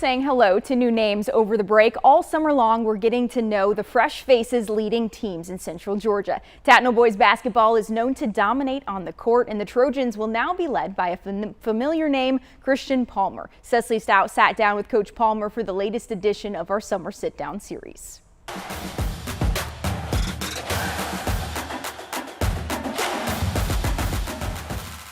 Saying hello to new names over the break. All summer long, we're getting to know the fresh faces leading teams in Central Georgia. Tattnall boys basketball is known to dominate on the court, and the Trojans will now be led by a familiar name, Christian Palmer. Cecily Stout sat down with Coach Palmer for the latest edition of our summer sit-down series.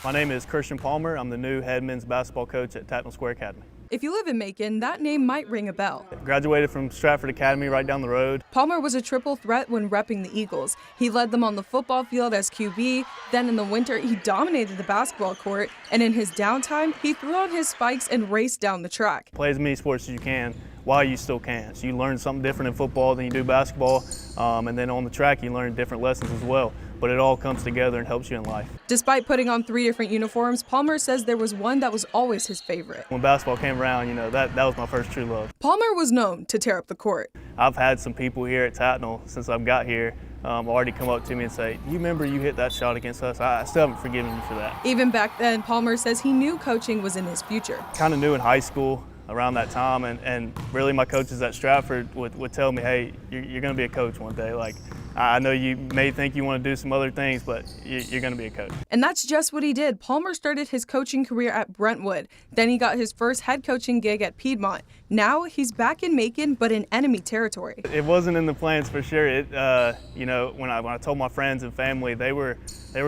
My name is Christian Palmer. I'm the new head men's basketball coach at Tattnall Square Academy. If you live in Macon, that name might ring a bell. Graduated from Stratford Academy right down the road. Palmer was a triple threat when repping the Eagles. He led them on the football field as QB, then in the winter he dominated the basketball court, and in his downtime he threw on his spikes and raced down the track. Play as many sports as you can while you still can. So you learn something different in football than you do basketball, and then on the track you learn different lessons as well. But it all comes together and helps you in life. Despite putting on 3 different uniforms, Palmer says there was one that was always his favorite. When basketball came around, that was my first true love. Palmer was known to tear up the court. I've had some people here at Tattnall since I've got here already come up to me and say, "You remember you hit that shot against us?" I still haven't forgiven you for that. Even back then, Palmer says he knew coaching was in his future. Kind of knew in high school around that time, and really my coaches at Stratford would tell me, "Hey, you're going to be a coach one day. Like, I know you may think you want to do some other things, but you're going to be a coach." And that's just what he did. Palmer started his coaching career at Brentwood. Then he got his first head coaching gig at Piedmont. Now he's back in Macon, but in enemy territory. It wasn't in the plans for sure. When I told my friends and family, they were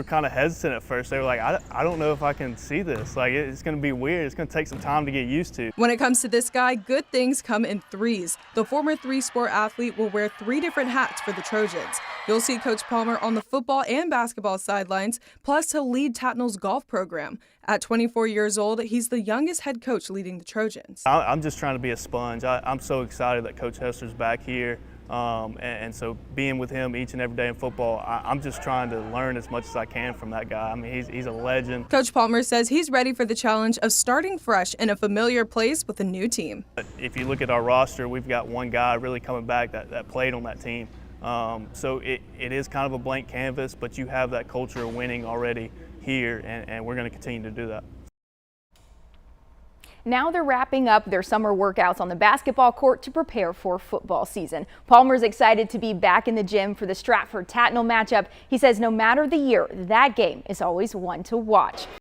kind of hesitant at first. They were like, I don't know if I can see this. Like, it's going to be weird. It's going to take some time to get used to. When it comes to this guy, good things come in threes. The former 3-sport athlete will wear 3 different hats for the Trojans. You'll see Coach Palmer on the football and basketball sidelines, plus he'll lead Tattnall's golf program. At 24 years old, he's the youngest head coach leading the Trojans. I'm just trying to be a sponge. I'm so excited that Coach Hester's back here. And so being with him each and every day in football, I'm just trying to learn as much as I can from that guy. I mean, he's a legend. Coach Palmer says he's ready for the challenge of starting fresh in a familiar place with a new team. If you look at our roster, we've got one guy really coming back that played on that team. So it is kind of a blank canvas, but you have that culture of winning already here, and we're going to continue to do that. Now they're wrapping up their summer workouts on the basketball court to prepare for football season. Palmer's excited to be back in the gym for the Stratford-Tattnall matchup. He says no matter the year, that game is always one to watch.